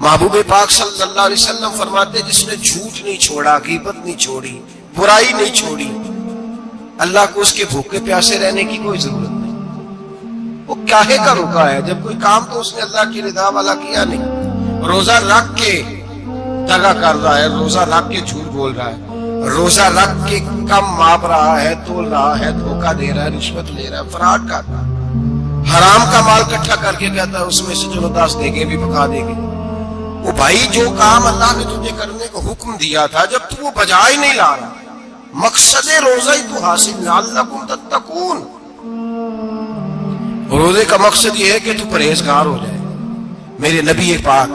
محبوب پاک صلی اللہ علیہ وسلم فرماتے جس نے جھوٹ نہیں چھوڑا، غیبت نہیں چھوڑی، برائی نہیں چھوڑی، اللہ کو اس کے بھوکے پیاسے رہنے کی کوئی ضرورت نہیں۔ وہ کاہے کا رکا ہے؟ جب کوئی کام تو اس نے اللہ کی رضا والا کیا نہیں۔ روزہ رکھ کے دغا کر رہا ہے، روزہ رکھ کے جھوٹ بول رہا ہے، روزہ رکھ کے کم ماپ رہا ہے، تول رہا ہے، دھوکہ دے رہا ہے، رشوت لے رہا ہے، فراڈ کر رہا ہے، حرام کا مال اکٹھا کر کے کہتا ہے اس میں سے چلو 10 دے گے بھی پکا دے گے۔ وہ بھائی جو کام اللہ نے تجھے کرنے کو حکم دیا تھا، جب تو وہ بجا ہی نہیں لا رہا، مقصد روزہ ہی تو حاصل لعلکم تتقون۔ روزے کا مقصد یہ ہے کہ تو پرہیزگار ہو جائے۔ میرے نبی پاک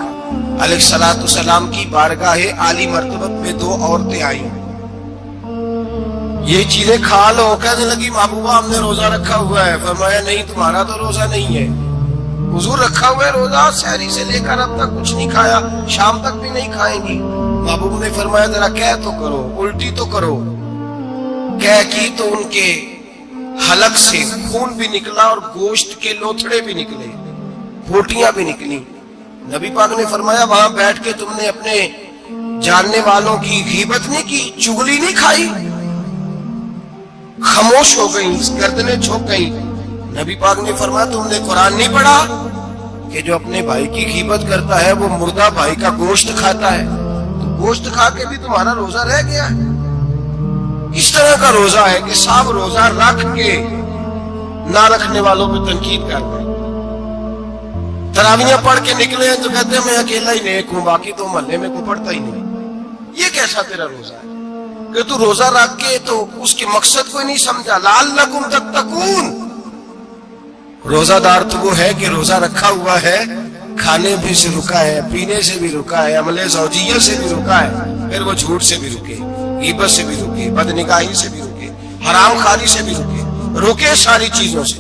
علیہ الصلوۃ والسلام کی بارگاہ عالی مرتبت میں 2 عورتیں آئیں، یہ چیزیں کھا لو، کہنے لگی محبوبہ ہم نے روزہ رکھا ہوا ہے۔ فرمایا نہیں، تمہارا تو روزہ نہیں ہے، حضور رکھا ہوا ہے روزہ، سحری سے لے کر اب تک کچھ نہیں کھایا، شام تک بھی نہیں کھائیں گی۔ محبوب نے فرمایا ذرا کہہ تو کرو، الٹی تو کرو۔ کہہ کی تو ان کے حلق سے خون بھی نکلا اور گوشت کے لوتھڑے بھی نکلے، پھوٹیاں بھی نکلی۔ نبی پاک نے فرمایا وہاں بیٹھ کے تم نے اپنے جاننے والوں کی غیبت نہیں کی، چغلی نہیں کھائی؟ خاموش ہو گئیں، گردنیں جھک گئیں۔ نبی پاک نے فرمایا تم نے قرآن نہیں پڑھا کہ جو اپنے بھائی کی غیبت کرتا ہے وہ مردہ بھائی کا گوشت کھاتا ہے؟ تو گوشت کھا کے بھی تمہارا روزہ رہ گیا ہے۔ اس طرح کا روزہ ہے کہ صاحب روزہ رکھ کے نہ رکھنے والوں پہ تنقید کر رہے ہیں۔ تراویحاں پڑھ کے نکلے ہیں تو کہتے ہیں میں اکیلا ہی نیک ہوں، باقی تو محلے میں کوئی پڑھتا ہی نہیں۔ یہ کیسا تیرا روزہ ہے کہ تو روزہ رکھ کے تو اس کے مقصد کو نہیں سمجھا؟ لعلکم تتقون۔ روزہ دار تو وہ ہے کہ روزہ رکھا ہوا ہے، کھانے بھی سے رکا ہے، پینے سے بھی رکا ہے، عمل زوجیہ سے بھی رکا ہے، پھر وہ جھوٹ سے بھی رکے، غیبت سے بھی رکے، بدنگاہی سے بھی رکے، حرام خواری سے بھی رکے ساری چیزوں سے۔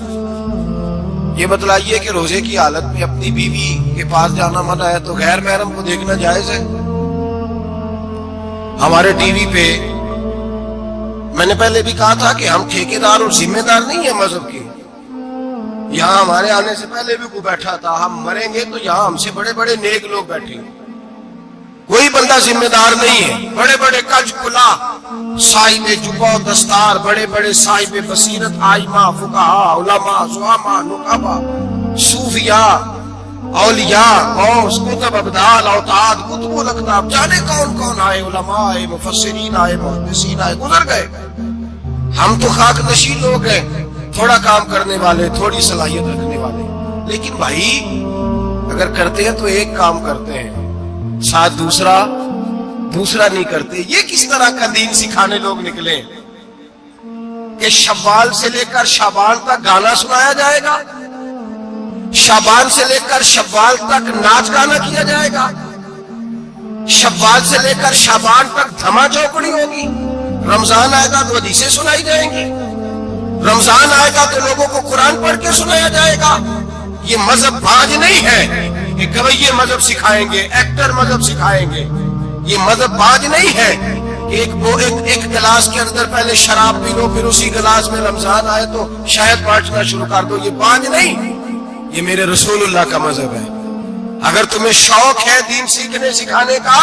یہ بتلائیے کہ روزے کی حالت میں اپنی بیوی کے پاس جانا منع ہے تو غیر محرم کو دیکھنا جائز ہے؟ ہمارے ٹی وی پہ میں نے پہلے بھی کہا تھا کہ ہم ٹھیکیدار اور ذمہ دار نہیں ہیں مذہب کے۔ یہاں ہمارے آنے سے پہلے بھی کوئی بیٹھا تھا، ہم مریں گے تو یہاں ہم سے بڑے بڑے نیک لوگ بیٹھے ہیں، کوئی بندہ ذمہ دار نہیں ہے۔ بڑے بڑے کج کلا، صاحب جبہ و دستار، بڑے بڑے صاحب بصیرت، آئمہ، فقہاء، علماء، زعماء، نقباء، صوفیاء، اولیاء، غوث، کتب، ابدال، اوتاد، کتب الاقطاب، جانے کون کون آئے، علماء آئے، مفسرین آئے، محدثین آئے، گزر گئے۔ ہم تو خاک نشین لوگ ہیں، تھوڑا کام کرنے والے، تھوڑی صلاحیت رکھنے والے۔ لیکن بھائی اگر کرتے ہیں تو ایک کام کرتے ہیں، ساتھ دوسرا نہیں کرتے۔ یہ کس طرح کا دین سکھانے لوگ نکلے کہ شوال سے لے کر شعبان تک گانا سنایا جائے گا، شعبان سے لے کر شوال تک ناچ گانا کیا جائے گا، شوال سے لے کر شعبان تک دھما چوکڑی ہوگی، رمضان آئے گا تو حدیثیں سنائی جائیں گی، رمضان آئے گا تو لوگوں کو قرآن پڑھ کے سنایا جائے گا۔ یہ مذہب باز نہیں ہے کہ گویے مذہب سکھائیں گے، ایکٹر مذہب سکھائیں گے۔ یہ مذہب باز نہیں ہے کہ ایک گلاس کے اندر پہلے شراب پی لو، پھر اسی گلاس میں رمضان آئے تو شہد بانٹنا شروع کر دو۔ یہ باز نہیں، یہ میرے رسول اللہ کا مذہب ہے۔ اگر تمہیں شوق ہے دین سیکھنے سکھانے کا،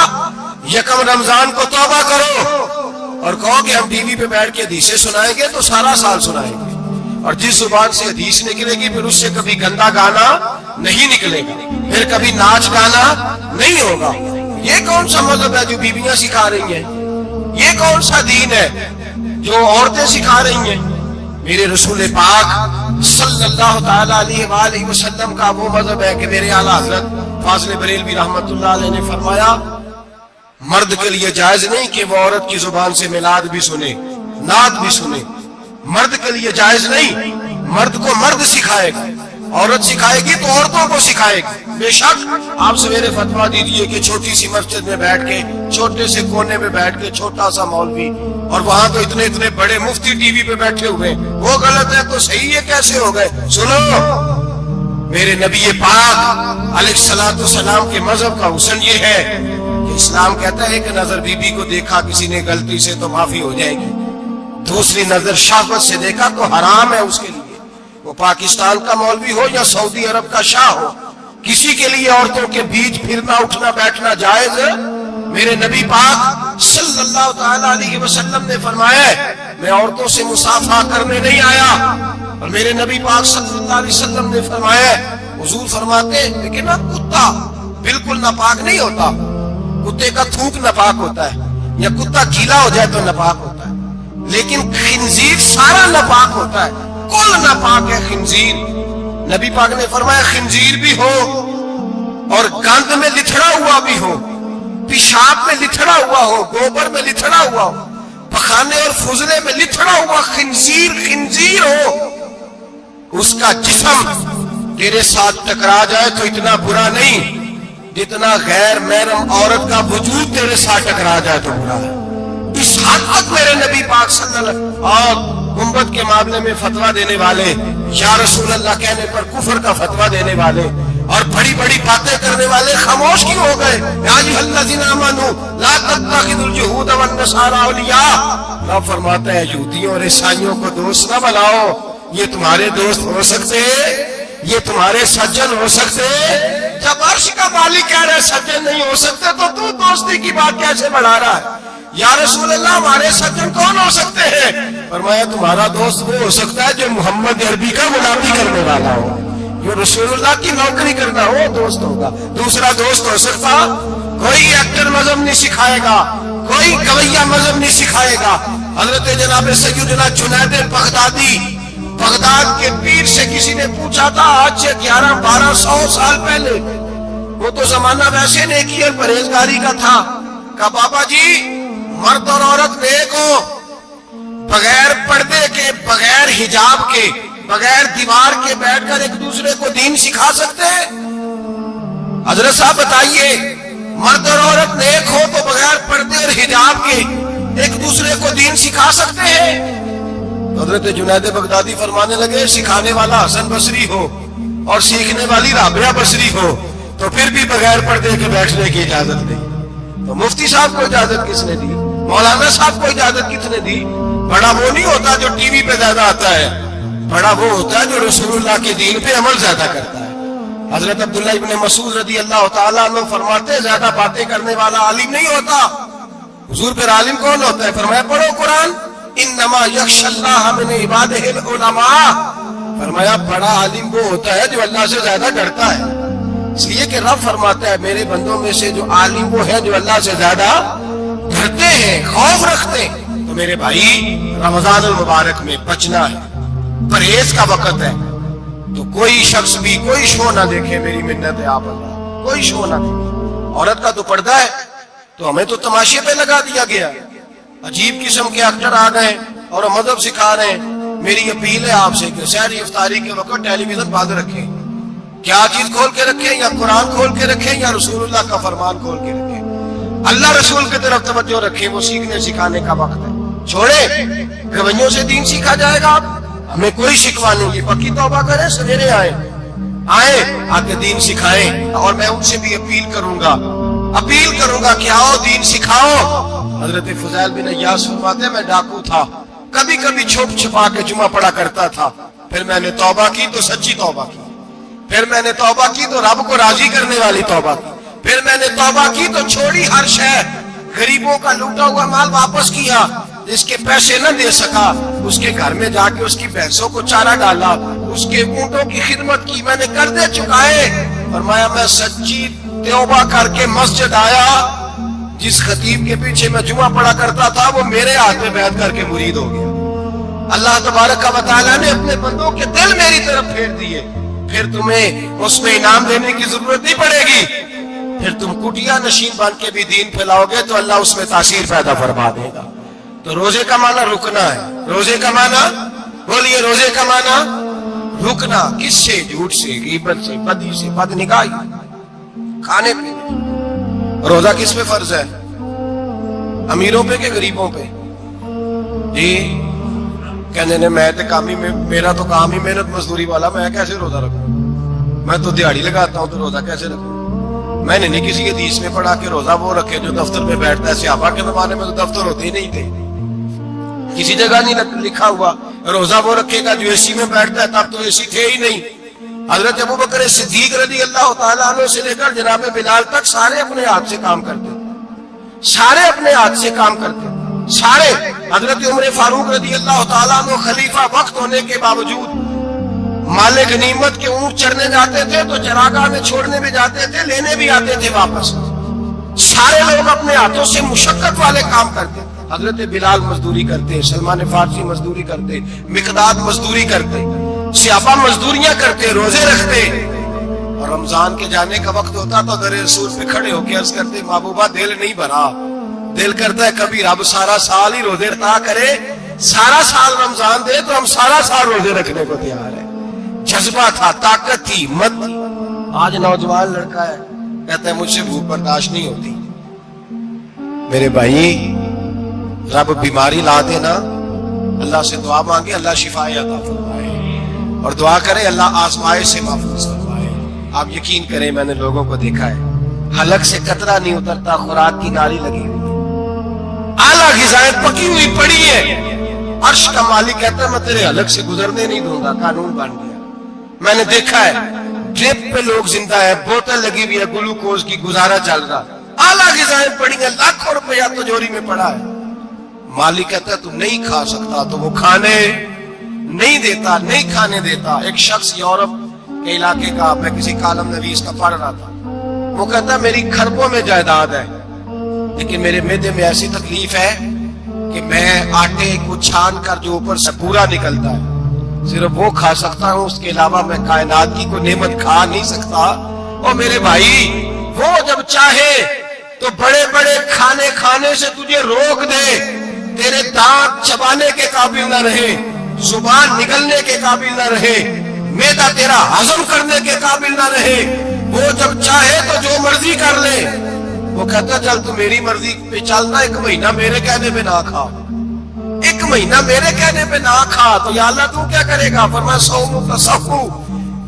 یکم رمضان کو توبہ کرو اور کہو کہ ہم ٹی وی پہ بیٹھ کے حدیثیں سنائیں گے تو سارا سال سنائیں گے، اور جس زبان سے حدیث نکلے گی پھر اس سے کبھی گندا گانا نہیں نکلے گا، پھر کبھی ناچ گانا نہیں ہوگا۔ یہ کون سا مذہب ہے جو بیویاں سکھا رہی ہیں؟ یہ کون سا دین ہے جو عورتیں سکھا رہی ہیں؟ میرے رسول پاک صلی اللہ تعالی علیہ وآلہ وسلم کا وہ مذہب ہے کہ میرے اعلیٰ حضرت فاضل بریلوی رحمت اللہ علیہ نے فرمایا مرد کے لیے جائز نہیں کہ وہ عورت کی زبان سے میلاد بھی سنے، نعت بھی سنے۔ مرد کے لیے جائز نہیں، مرد کو مرد سکھائے گا، عورت سکھائے گی تو عورتوں کو سکھائے گی۔ بے شک آپ سویرے فتویٰ دیجئے کہ چھوٹی سی مسجد میں بیٹھ کے، چھوٹے سے کونے میں بیٹھ کے چھوٹا سا مولوی، اور وہاں تو اتنے بڑے مفتی ٹی وی پہ بیٹھے ہوئے، وہ غلط ہے تو صحیح ہے کیسے ہو گئے؟ سنو، میرے نبی پاک علیہ الصلوۃ والسلام کے مذہب کا حسن یہ ہے کہ اسلام کہتا ہے کہ نظر بی بی کو دیکھا کسی نے غلطی سے تو معافی ہو جائے گی، دوسری نظر شہوت سے دیکھا تو حرام ہے اس کے لیے، وہ پاکستان کا مولوی ہو یا سعودی عرب کا شاہ ہو، کسی کے لیے عورتوں کے بیچ پھرنا اٹھنا بیٹھنا جائز ہے؟ میرے نبی پاک صلی اللہ تعالی علیہ وسلم نے فرمایا ہے میں عورتوں سے مصافحہ کرنے نہیں آیا. اور میرے نبی پاک صلی اللہ علیہ وسلم نے فرمایا ہے، حضور فرماتے ہیں لیکن کتا بالکل ناپاک نہیں ہوتا، کتے کا تھوک ناپاک ہوتا ہے یا کتا گیلا ہو جائے تو ناپاک ہوتا ہے، لیکن خنزیر سارا ناپاک ہوتا ہے، کل ناپاک ہے خنزیر. نبی پاک نے فرمایا خنزیر بھی ہو اور گند میں لتھڑا ہوا بھی ہو، پیشاب میں لتھڑا ہوا ہو، گوبر میں لتھڑا ہوا ہو، پخانے اور فضلے میں لتھڑا ہوا خنزیر خنزیر ہو، اس کا جسم تیرے ساتھ ٹکرا جائے تو اتنا برا نہیں جتنا غیر محرم عورت کا وجود تیرے ساتھ ٹکرا جائے تو برا ہے. اس حد تک میرے نبی پاک صلی اللہ علیہ وسلم اور گنبد کے معاملے میں فتویٰ دینے والے، یا رسول اللہ کہنے پر کفر کا فتویٰ دینے والے اور بڑی بڑی باتیں کرنے والے خاموش کیوں ہو گئے؟ یا ایھا الذین آمنوا لا تتخذوا اليہود والنصارى اولیاء. رب فرماتا ہے یہودیوں اور عیسائیوں کو دوست نہ بناؤ، یہ تمہارے دوست ہو سکتے ہیں، یہ تمہارے سجن ہو سکتے ہیں. جب عرش کا مالک کہہ رہے سجن نہیں ہو سکتے تو دوستی کی بات کیسے بڑھا رہا ہے؟ یا رسول اللہ ہمارے سجن کون ہو سکتے ہیں؟ فرمایا تمہارا دوست وہ ہو سکتا ہے جو محمد عربی کا غلامی کرنے والا ہو، جو رسول اللہ کی نوکری کرنا ہو دوست ہوگا. دوسرا دوست ہو سکتا کوئی ایکٹر مذہب نہیں سکھائے گا، کوئی گویہ مذہب نہیں سکھائے گا. حضرت جناب سیدنا جنید بغدادی بغداد کے پیر سے کسی نے پوچھا تھا آج سے 1100-1200 سال پہلے، وہ تو زمانہ ویسے نیکی اور پرہیزگاری کا تھا، کہا بابا جی مرد اور عورت نیک ہو بغیر پردے کے، بغیر حجاب کے، بغیر دیوار کے بیٹھ کر ایک دوسرے کو دین سکھا سکتے ہیں؟ حضرت صاحب بتائیے مرد اور عورت نیک ہو تو بغیر پردے اور حجاب کے ایک دوسرے کو دین سکھا سکتے ہیں؟ حضرت جنید بغدادی فرمانے لگے سکھانے والا حسن بصری ہو اور سیکھنے والی رابعہ بصری ہو تو پھر بھی بغیر پردے کے بیٹھنے کی اجازت نہیں. تو مفتی صاحب کو اجازت کس نے دی؟ مولانا صاحب کو اجازت کس نے دی؟ بڑا وہ نہیں ہوتا جو ٹی وی پہ زیادہ آتا ہے، بڑا وہ ہوتا ہے جو رسول اللہ کے دین پہ عمل زیادہ کرتا ہے. حضرت عبداللہ ابن مسعود رضی اللہ تعالیٰ عنہ فرماتے ہیں زیادہ باتیں کرنے والا عالم نہیں ہوتا. حضور پھر عالم کون ہوتا ہے؟ فرمایا پڑھو قرآن، انما یخشی اللہ من عبادہ العلماء. فرمایا بڑا عالم وہ ہوتا ہے جو اللہ سے زیادہ ڈرتا ہے، اس لیے کہ رب فرماتا ہے میرے بندوں میں سے جو عالم وہ ہے جو اللہ سے زیادہ ڈرتے ہیں، خوف رکھتے ہیں. تو میرے بھائی رمضان المبارک میں بچنا ہے، پرہیز کا وقت ہے، تو کوئی شخص بھی کوئی شو نہ دیکھے، میری منت ہے آپ اللہ، کوئی شو نہ دیکھے. عورت کا تو پردہ ہے تو ہمیں تو تماشے پہ لگا دیا گیا، عجیب قسم کے ایکٹر آ گئے اور مذہب سکھا رہے ہیں. میری اپیل ہے آپ سے کہ سحری افطاری کے وقت ٹیلی ویژن بند رکھیں. کیا چیز کھول کے رکھیں؟ یا قرآن کھول کے رکھیں یا رسول اللہ کا فرمان کھول کے رکھیں. اللہ رسول کی طرف توجہ رکھیں، وہ سیکھنے سکھانے کا وقت ہے. چھوڑے گویوں سے دین سیکھا جائے گا، ہمیں کوئی شکوا نہیں ہے. پکی توبہ کریں، سویرے آئیں آ کے دین سکھائیں. اور میں ان سے بھی اپیل کروں گا کہ آؤ دین سکھاؤ. حضرت فضیل بن عیاض فرماتے ہیں میں ڈاکو تھا، کبھی کبھی چھپ چھپا کے جمعہ پڑھا کرتا تھا، پھر میں نے توبہ کی تو سچی توبہ کی، پھر میں نے توبہ کی تو رب کو راضی کرنے والی توبہ کی، پھر میں نے توبہ کی تو چھوڑی ہر شے، غریبوں کا لوٹا ہوا مال واپس کیا، جس کے پیسے نہ دے سکا اس کے گھر میں جا کے اس کی بھینسوں کو چارہ ڈالا، اس کے اونٹوں کی خدمت کی، میں نے قرضے چکائے. فرمایا میں سچی توبہ کر کے مسجد آیا، جس خطیب کے پیچھے میں جمعہ پڑھا کرتا تھا وہ میرے ہاتھ میں بیعت کر کے مرید ہو گیا. اللہ تبارک و تعالیٰ نے اپنے بندوں کے دل میری طرف پھیر دیے. پھر تمہیں اس میں انعام دینے کی ضرورت نہیں پڑے گی، پھر تم کٹیا نشین بن کے بھی دین پھیلاؤ گے تو اللہ اس میں تاثیر پیدا فرما دے گا. تو روزے کا معنی رکنا ہے. روزے کا معنی بولیے، روزے کا معنی رکنا. کس سے؟ جھوٹ سے، غیبت سے، بدی سے، بد نگاہی، کھانے پینے. روزہ کس پہ فرض ہے؟ امیروں پہ کہ غریبوں پہ؟ جی کہنے نے میں تو کام ہی میرا تو کام ہی محنت مزدوری والا، میں کیسے روزہ رکھوں؟ میں تو دیہڑی لگاتا ہوں تو روزہ کیسے رکھوں؟ میں نے نہیں کسی حدیث میں پڑھا کہ روزہ وہ رکھے جو دفتر میں بیٹھتا ہے. صحابہ کے زمانے میں تو دفتر ہوتے ہی نہیں تھے، کسی جگہ نہیں لکھا ہوا روزہ وہ رکھے گا جو اے سی میں بیٹھتا ہے، تب تو اے سی تھے ہی نہیں. حضرت ابو بکر صدیق رضی اللہ تعالیٰ عنہ سے لے کر جناب بلال تک سارے اپنے ہاتھ سے کام کرتے، سارے اپنے ہاتھ سے کام کرتے، سارے۔ حضرت عمر فاروق رضی اللہ تعالیٰ عنہ خلیفہ وقت ہونے کے باوجود مال غنیمت کے اونٹ چرنے جاتے تھے تو چراگاہ میں چھوڑنے بھی جاتے تھے، لینے بھی آتے تھے واپس۔ سارے لوگ اپنے ہاتھوں سے مشقت والے کام کرتے، حضرت بلال مزدوری کرتے، سلمان فارسی مزدوری کرتے، مقداد مزدوری کرتے، صحابہ مزدوریاں کرتے، روزے رکھتے، اور رمضان کے جانے کا وقت ہوتا تو در رسول پہ کھڑے ہو کے عرض کرتے محبوبہ دل نہیں بھرا، دل کرتا ہے کبھی رب سارا سال ہی روزے رکھا کرے، سارا سال رمضان دے تو ہم سارا سال روزے رکھنے کو تیار ہے۔ جذبہ تھا، طاقت تھی، ہمت تھی۔ آج نوجوان لڑکا ہے کہتا ہے مجھ سے بھوک برداشت نہیں ہوتی۔ میرے بھائی رب بیماری لا دینا، اللہ سے دعا مانگے اللہ شفا عطا فرمائے، اور دعا کرے اللہ آزمائش سے محفوظ فرمائے۔ آپ یقین کریں میں نے لوگوں کو دیکھا ہے حلق سے قطرہ نہیں اترتا، خوراک کی نالی لگی ہوئی، اعلیٰ غذائیں پکی ہوئی پڑی ہے، عرش کا مالک کہتا ہے میں تیرے حلق سے گزرنے نہیں دوں گا، قانون بن گیا۔ میں نے دیکھا ہے ڈرپ پہ لوگ زندہ ہے، بوتل لگی ہوئی ہے گلوکوز کی، گزارا چل رہا، اعلیٰ غذائیں پڑی ہیں، لاکھوں روپیہ تجوری میں پڑا ہے۔ مالک کہتا ہے تو نہیں کھا سکتا، تو وہ کھانے نہیں دیتا، نہیں کھانے دیتا۔ ایک شخص یورپ کے علاقے کا، میں کسی کالم نویس کا پڑھ رہا تھا، وہ کہتا ہے میری کھربوں میں جائیداد ہے لیکن میرے معدے میں ایسی تکلیف ہے کہ میں آٹے کو چھان کر جو اوپر سے پورا نکلتا ہے صرف وہ کھا سکتا ہوں، اس کے علاوہ میں کائنات کی کوئی نعمت کھا نہیں سکتا۔ اور میرے بھائی وہ جب چاہے تو بڑے بڑے کھانے کھانے سے تجھے روک دے، تیرے دانت چبانے کے قابل نہ رہے، زبان نگلنے کے قابل نہ رہے، معدہ تیرا ہضم کرنے کے قابل نہ رہے، وہ جب چاہے تو جو مرضی کر لے۔ وہ کہتا چل تو میری مرضی پہ چلنا، ایک مہینہ میرے کہنے پہ نہ کھا، ایک مہینہ میرے کہنے پہ نہ کھا، تو یا اللہ تو کیا کرے گا؟ فرمایا صوم تصحو،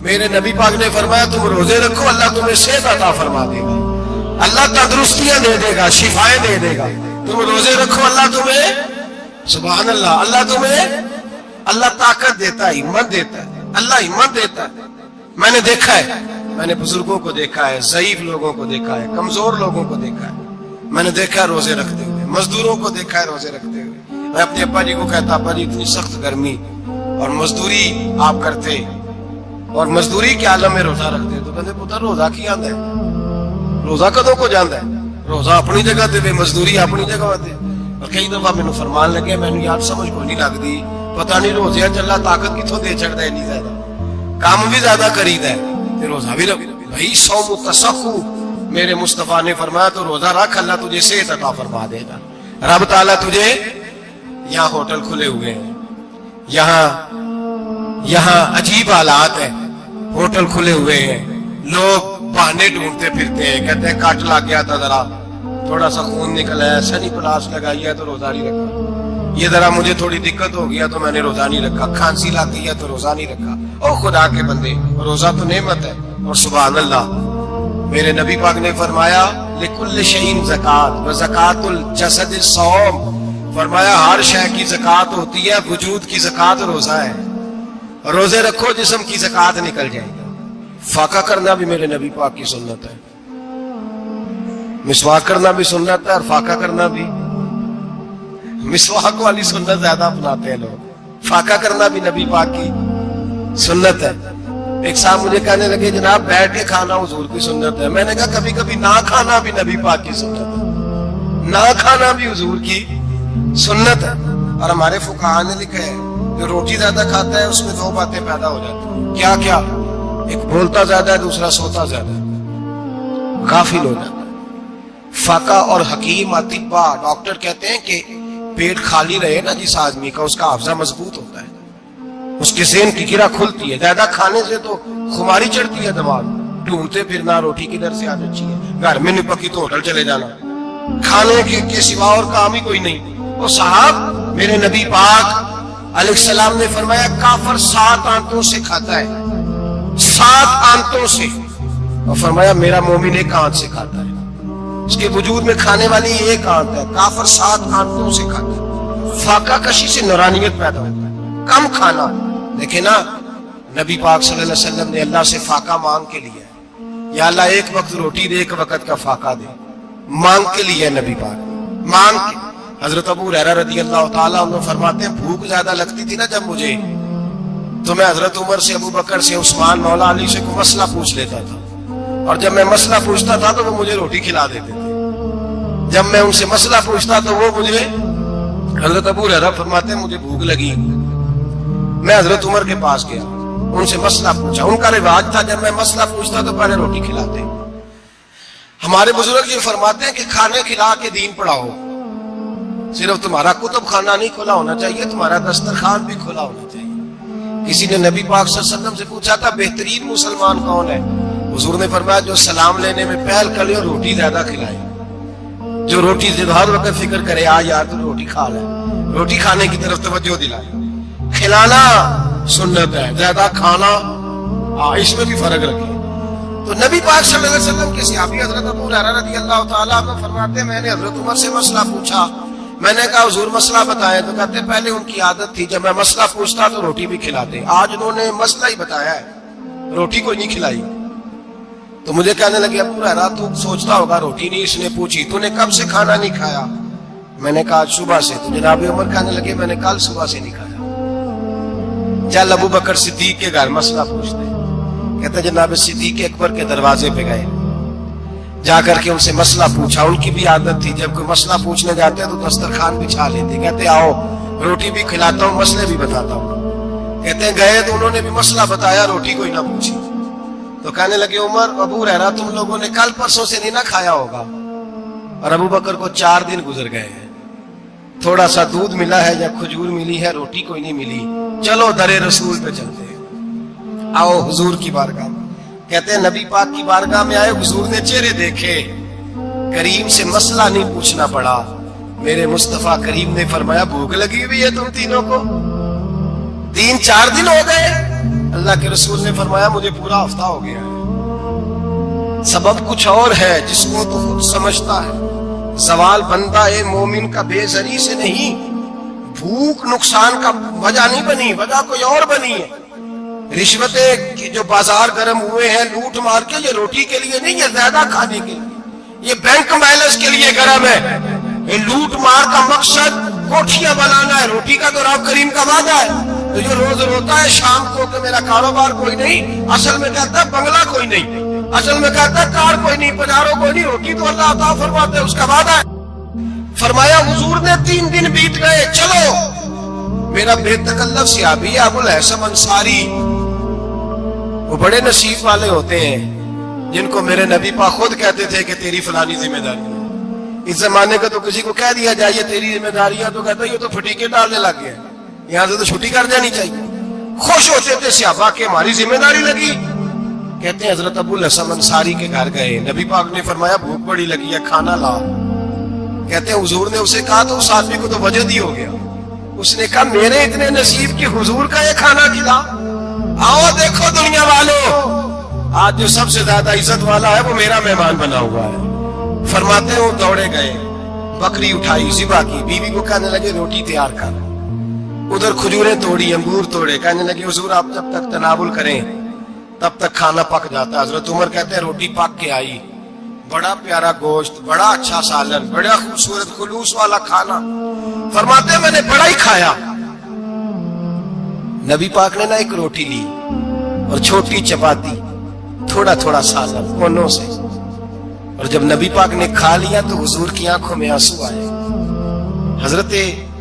میرے نبی پاک نے فرمایا تم روزے رکھو اللہ تمہیں صحت عطا فرما دے گا، اللہ تندرستیاں دے دے گا، شفائیں دے دے گا۔ تم روزے رکھو اللہ تمہیں، سبحان اللہ، اللہ تمہیں، اللہ طاقت دیتا ہے، ہمت دیتا ہے، اللہ ہمت دیتا ہے۔ میں نے دیکھا ہے، میں نے بزرگوں کو دیکھا ہے، ضعیف لوگوں کو دیکھا ہے، کمزور لوگوں کو دیکھا ہے، میں نے دیکھا ہے روزے رکھتے ہوئے، مزدوروں کو دیکھا ہے روزے رکھتے ہوئے۔ میں اپنے ابا جی کو کہتا ابا جی اتنی سخت گرمی اور مزدوری آپ کرتے اور مزدوری کے عالم میں روزہ رکھتے، تو کہتے پتر روزہ کی آندا ہے، روزہ کدوں کو جاندا ہے، روزہ اپنی جگہ دے، مزدوری اپنی جگہ دے۔ اور کئی دفعہ مینوں فرمان لگے، میں نے یار سمجھ کو نہیں لگتی، پتہ نہیں روزے چلا طاقت کتوں دے چڑھتا ہے، نہیں زیادہ کام بھی زیادہ کریدا ہے تے روزہ بھی رکھ۔ بھائی صوم تصحو میرے مصطفیٰ نے فرمایا تو روزہ رکھ اللہ تجھے صحت عطا فرما دے گا۔ رب تعالیٰ تجھے، یہاں ہوٹل کھلے ہوئے ہیں، یہاں عجیب حالات ہیں، ہوٹل کھلے ہوئے ہیں، لوگ بہانے ڈھونڈتے پھرتے ہیں، کہتے ہیں کٹ لگ گیا تھا ذرا، تھوڑا سا خون نکلا ہے، سنی پلاس لگائی ہے تو روزہ نہیں رکھا، یہ ذرا مجھے تھوڑی دقت ہو گیا تو میں نے روزہ نہیں رکھا، کھانسی لگ گئی ہے تو روزہ نہیں رکھا۔ او خدا کے بندے، روزہ تو نعمت ہے، اور سبحان اللہ میرے نبی پاک نے فرمایا لکل شیء زکات وزکات الجسد الصوم، فرمایا ہر شے کی زکات ہوتی ہے، وجود کی زکات روزہ ہے، روزے رکھو جسم کی زکات نکل جائے گا۔ فاقہ کرنا بھی میرے نبی پاک کی سنت ہے، مسواک کرنا بھی سنت ہے، اور فاقہ کرنا بھی، مسواک والی سنت زیادہ اپناتے ہیں لوگ، فاقہ کرنا بھی نبی پاک کی سنت ہے۔ ایک صاحب مجھے کہنے لگے جناب بیٹھ کے کھانا حضور کی سنت ہے، میں نے کہا کبھی کبھی نہ کھانا بھی نبی پاک کی سنت ہے، نہ کھانا بھی حضور کی سنت ہے۔ اور ہمارے فقہاء نے لکھا ہے جو روٹی زیادہ کھاتا ہے اس میں دو باتیں پیدا ہو جاتی ہیں، کیا کیا؟ ایک بولتا زیادہ ہے، دوسرا سوتا زیادہ ہے، غافل ہو جاتا ہے۔ فقہ اور حکیم اطباء ڈاکٹر کہتے ہیں کہ پیٹ خالی رہے نا جس آدمی کا، اس کا حافظہ مضبوط ہوتا ہے، اس کے ذہن کی گرہ کھلتی ہے۔ زیادہ کھانے سے تو خماری چڑھتی ہے، دماغ ڈھونڈتے پھرنا روٹی کدھر سے آج اچھی ہے، گھر میں نہیں پکی تو ہوٹل چلے جانا، کھانے کے سوا اور کام ہی کوئی نہیں۔ وہ صاحب میرے نبی پاک علیہ السلام نے فرمایا کافر 7 آنتوں سے کھاتا ہے، 7 آنتوں سے، اور فرمایا میرا مومن 1 آنت سے کھاتا ہے، اس کے وجود میں کھانے والی 1 آنت ہے، کافر 7 آنتوں سے کھاتا ہے۔ فاقہ کشی سے نورانیت پیدا ہوتا ہے، کم کھانا۔ دیکھیں نا نبی پاک صلی اللہ علیہ وسلم نے اللہ سے فاقہ مانگ کے لیا ہے، یا اللہ ایک وقت روٹی دے، ایک وقت کا فاقہ دے، مانگ کے لیے نبی پاک مانگ کے۔ حضرت ابو ہریرہ رضی اللہ تعالیٰ عنہ فرماتے ہیں بھوک زیادہ لگتی تھی نا جب مجھے، تو میں حضرت عمر سے، ابو بکر سے، عثمان، مولا علی سے کوئی مسئلہ پوچھ لیتا تھا، اور جب میں مسئلہ پوچھتا تھا تو وہ مجھے روٹی کھلا دیتے تھے۔ جب میں ان سے مسئلہ پوچھتا تو وہ مجھے، حضرت ابو ہریرہ فرماتے ہیں مجھے بھوک لگی، میں حضرت عمر کے پاس گیا، ان سے مسئلہ پوچھا۔ ان کا رواج تھا جب میں مسئلہ پوچھتا تو پہلے روٹی کھلاتے۔ ہمارے بزرگ یہ فرماتے ہیں کہ کھانے کھلا کے دین پڑھاؤ، صرف تمہارا کتب خانہ نہیں کھلا ہونا چاہیے، تمہارا دسترخوان بھی کھلا ہونا چاہیے۔ کسی نے نبی پاک صلی اللہ علیہ وسلم سے پوچھا تھا بہترین مسلمان کون ہے؟ حضور نے فرمایا جو سلام لینے میں پہل کرے اور روٹی زیادہ کھلائے، جو روٹی سے ہر وقت فکر کرے آ یار تو روٹی کھا لے، روٹی کھانے کی طرف توجہ دلائے۔ کھلانا سنت ہے، زیادہ کھانا اس میں بھی فرق رکھے۔ تو نبی پاک صلی اللہ علیہ وسلم کے صحابی حضرت ابو ہریرہ رضی اللہ تعالیٰ عنہ فرماتے ہیں میں نے حضرت عمر سے مسئلہ پوچھا، میں نے کہا حضور مسئلہ بتائیں، تو کہتے پہلے ان کی عادت تھی جب میں مسئلہ پوچھتا تو روٹی بھی کھلاتے، آج انہوں نے مسئلہ ہی بتایا ہے، روٹی کوئی نہیں کھلائی۔ تو مجھے کہنے لگے ابو ہریرہ تو سوچتا ہوگا روٹی نہیں اس نے پوچھی، تو نے کب سے کھانا نہیں کھایا؟ میں نے کہا آج صبح سے۔ تو جناب عمر کہنے لگے میں نے کل صبح سے نہیں کھایا۔ چل ابو بکر صدیق کے گھر مسئلہ پوچھتے، کہتے جناب صدیق اکبر کے دروازے پہ گئے، جا کر کے ان سے مسئلہ پوچھا۔ ان کی بھی عادت تھی جب کوئی مسئلہ پوچھنے جاتے تو دسترخوان بچھا لیتے، کہتے آؤ روٹی بھی کھلاتا ہوں، مسئلے بھی بتاتا ہوں۔ کہتے گئے تو انہوں نے بھی مسئلہ بتایا، روٹی کوئی نہ پوچھی۔ تو کہنے لگے عمر ابو ہریرہ تم لوگوں نے کل پرسوں سے نہیں نہ کھایا ہوگا، اور ابو بکر کو 4 دن گزر گئے ہیں، تھوڑا سا دودھ ملا ہے یا کھجور ملی ہے، روٹی کوئی نہیں ملی، چلو در رسول پہ چلتے ہیں، آؤ حضور کی بارگاہ میں۔ کہتے ہیں نبی پاک کی بارگاہ میں آئے، حضور نے چہرے دیکھے، کریم سے مسئلہ نہیں پوچھنا پڑا۔ میرے مصطفیٰ کریم نے فرمایا بھوک لگی ہوئی ہے تم تینوں کو؟ 3-4 دن ہو گئے؟ اللہ کے رسول نے فرمایا مجھے پورا ہفتہ ہو گیا ہے۔ سبب کچھ اور ہے جس کو تو خود سمجھتا ہے، زوال بندہ مومن کا بے زری سے نہیں، بھوک نقصان کا وجہ نہیں بنی، وجہ کوئی اور بنی ہے۔ رشوتیں کی جو بازار گرم ہوئے ہیں لوٹ مار کے، یہ روٹی کے لیے نہیں، یہ زیادہ کھانے کے لیے، یہ بینک بیلنس کے لیے گرم ہے۔ یہ لوٹ مار کا مقصد کوٹھیاں بنانا ہے، روٹی کا تو رب کریم کا وعدہ ہے۔ تو جو روز روتا ہے شام کو کہ میرا کاروبار کوئی نہیں، اصل میں کہتا ہے بنگلہ کوئی نہیں، اصل میں کہتا ہے کار کوئی نہیں، پجارو کوئی نہیں، روٹی تو اللہ عطا فرماتے ہے، اس کا وعدہ ہے۔ فرمایا حضور نے 3 دن بیت گئے، چلو۔ میرا بے تکلف صحابی ابو الحسن انصاری، وہ بڑے نصیب والے ہوتے ہیں جن کو میرے نبی پاک خود کہتے تھے کہ تیری فلانی ذمہ داری ہے۔ اس زمانے کا تو کسی کو کہہ دیا جائے تیری ذمہ داری ہے تو کہتا ہے یہ تو پھٹیکے ڈالنے لگ گیا، یہاں سے تو چھٹی کر جانی چاہیے۔ خوش ہوتے تھے صحابہ کہ ہماری ذمہ داری لگی۔ کہتے ہیں حضرت ابو الحسن انصاری کے گھر گئے، نبی پاک نے فرمایا بھوک بڑی لگی ہے، کھانا لا۔ کہتے ہیں حضور نے اسے کہا تو اس آدمی کو تو وجد ہی ہو گیا، اس نے کہا میرے اتنے نصیب کہ حضور کا یہ کھانا کھلا۔ آؤ دیکھو دنیا والوں، آج جو سب سے زیادہ عزت والا ہے وہ میرا مہمان بنا ہوا ہے۔ فرماتے ہیں وہ دوڑے گئے، بکری اٹھائی، ذبح کی، بیوی کو کہنے لگے روٹی تیار کر، ادھر کھجوریں توڑی، انگور توڑے، کہنے لگے حضور آپ جب تک تناول کریں تب تک کھانا پک جاتا ہے۔ حضرت عمر کہتے ہیں روٹی پک کے آئی، بڑا پیارا گوشت، بڑا اچھا سالن، بڑا خوبصورت خلوص والا کھانا۔ فرماتے ہیں میں نے بڑا ہی کھایا۔ نبی پاک نے نہ ایک روٹی لی اور چھوٹی چپاتی، تھوڑا تھوڑا سالن کونوں سے، اور جب نبی پاک نے کھا لیا تو حضور کی آنکھوں میں آنسو آئے۔ حضرت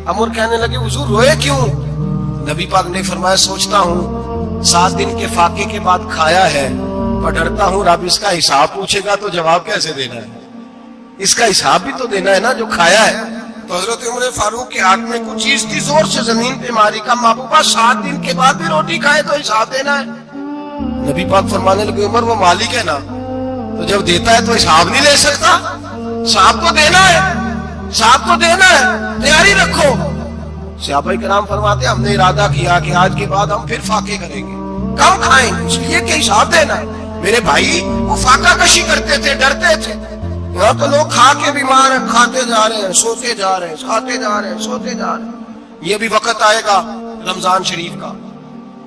عمر کہنے لگے حضور روئے کیوں؟ نبی پاک نے فرمایا سوچتا ہوں 7 دن کے فاقے کے بعد کھایا ہے، اور ڈرتا ہوں رب اس کا حساب پوچھے گا تو جواب کیسے دینا ہے، اس کا حساب بھی تو دینا ہے نا جو کھایا ہے۔ تو حضرت عمر فاروق کے ہاتھ میں کچھ چیز تھی، زور سے زمین پہ ماری، کا محبوبہ 7 دن کے بعد بھی روٹی کھائے تو حساب دینا ہے۔ نبی پاک فرمانے لگے عمر وہ مالک ہے نا، تو جب دیتا ہے تو حساب نہیں لے سکتا، حساب تو دینا ہے، حساب تو دینا ہے، تیاری رکھو۔ صحابہ کرام فرماتے ہم نے ارادہ کیا کہ آج کے بعد ہم پھر فاقے کریں گے، کم کھائیں گے، اس لیے کہ حساب دینا ہے۔ میرے بھائی وہ فاقہ کشی کرتے تھے، ڈرتے تھے۔ یہاں تو لوگ کھا کے بیمار ہیں، کھاتے جا رہے ہیں، سوتے جا رہے ہیں، کھاتے جا رہے ہیں، سوتے جا رہے ہیں۔ یہ بھی وقت آئے گا رمضان شریف کا،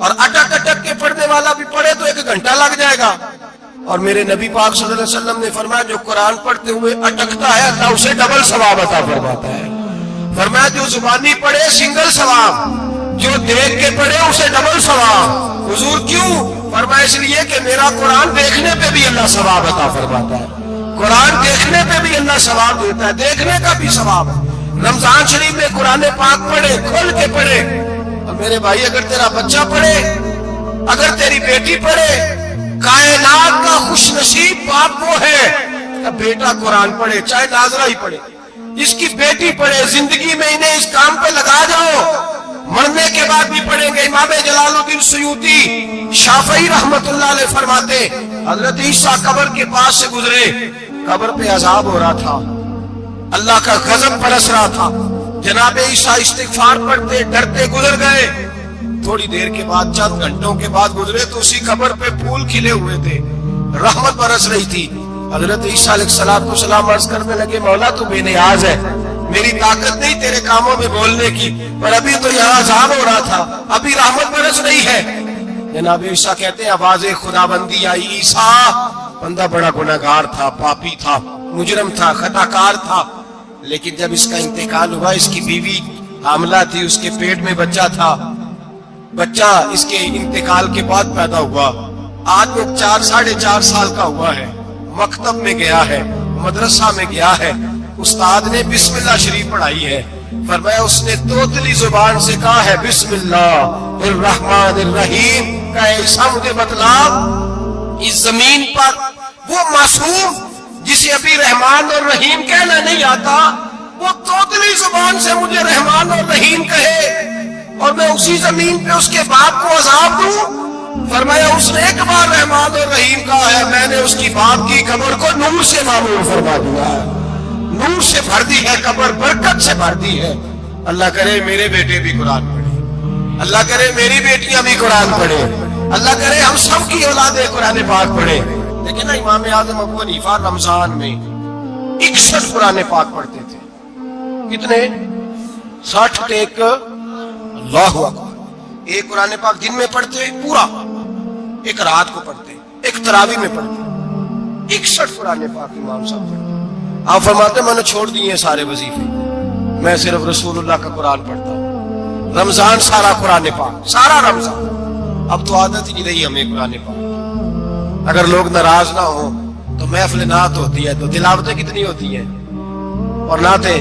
اور اٹک اٹک کے پڑھنے والا بھی پڑھے تو 1 گھنٹہ لگ جائے گا. اور میرے نبی پاک صلی اللہ علیہ وسلم نے فرمایا جو قرآن پڑھتے ہوئے اٹکتا ہے اللہ اسے ڈبل ثواب عطا فرماتا ہے. فرمایا جو زبانی پڑھے سنگل ثواب, جو دیکھ کے پڑھے اسے ڈبل ثواب. حضور کیوں؟ فرمایا اس لیے کہ میرا قرآن دیکھنے پہ بھی اللہ ثواب عطا فرماتا ہے, قرآن دیکھنے پہ بھی اللہ ثواب دیتا ہے, دیکھنے کا بھی ثواب ہے. رمضان شریف میں قرآن پاک پڑھے, کھول کے پڑھے. اور میرے بھائی اگر تیرا بچہ پڑھے, اگر تیری بیٹی پڑھے, کائنات کا خوش نصیب باپ وہ ہے بیٹا قرآن پڑھے, چاہے ناظرہ ہی پڑھے, اس کی بیٹی پڑھے. زندگی میں انہیں اس کام پہ لگا جاؤ, مرنے کے بعد بھی پڑھیں گے. امام جلال الدین سیوطی شافعی رحمت اللہ علیہ فرماتے حضرت عیسیٰ قبر کے پاس سے گزرے, قبر پہ عذاب ہو رہا تھا, اللہ کا غضب برس رہا تھا. جناب عیسیٰ استغفار پڑھتے ڈرتے گزر گئے. تھوڑی دیر کے بعد, چند گھنٹوں کے بعد گزرے تو اسی قبر پہ پھول کھلے ہوئے تھے, رحمت برس رہی تھی. حضرت عیسیٰ علیہ السلام عرض کرنے لگے مولا تو بے نیاز ہے, میری طاقت نہیں تیرے کاموں میں بولنے کی, پر ابھی تو یہاں عذاب ہو رہا تھا, ابھی رحمت برس رہی ہے. جناب عیسیٰ کہتے ہیں آواز خدا بندی آئی, عیسیٰ بندہ بڑا گناہگار تھا, پاپی تھا, مجرم تھا, خطا کار تھا, لیکن جب اس کا انتقال ہوا, اس کی بیوی حاملہ تھی, اس کے پیٹ میں بچہ تھا, بچہ اس کے انتقال کے بعد پیدا ہوا. آج وہ 4-4.5 سال کا ہوا ہے, مکتب میں گیا ہے, مدرسہ میں گیا ہے, استاد نے بسم اللہ شریف پڑھائی ہے. فرمایا اس نے توتلی زبان سے کہا ہے بسم اللہ الرحمن الرحیم. کہ ایسا مجھے بتلا اس زمین پر وہ معصوم جسے ابھی رحمان اور رحیم کہنا نہیں آتا, وہ توتلی زبان سے مجھے رحمان اور رحیم کہے, اور میں اسی زمین پہ اس کے باپ کو عذاب دوں. فرمایا اس نے ایک بار رحمان اور رحیم کہا ہے, میں نے اس کی باپ کی قبر کو نور سے معمور فرما دیا ہے, نور سے بھر دی ہے قبر, برکت سے بھر دی ہے. اللہ کرے میرے بیٹے بھی قرآن پڑھے, اللہ کرے میری بیٹیاں بھی قرآن پڑھے, اللہ کرے ہم سب کی اولادیں قرآن پاک پڑھے. لیکن امام اعظم ابو حنیفہ رمضان میں 61 قرآن پاک پڑھتے تھے. کتنے؟ 60 ٹیک. اللہ اکبر. ایک قرآن پاک دن میں پڑھتے پورا, ایک رات کو پڑھتے, ایک تراویح میں پڑھتے. 61 قرآن پاک امام صاحب پڑھتے. آپ فرماتے میں نے چھوڑ دیے سارے وظیفے, میں صرف رسول اللہ کا قرآن پڑھتا ہوں. رمضان سارا قرآن پاک, سارا رمضان. اب تو عادت ہی نہیں رہی ہمیں قرآن پاک. اگر لوگ ناراض نہ ہوں تو محفل نعت ہوتی ہے تو تلاوتیں کتنی ہوتی ہیں, اور نعتیں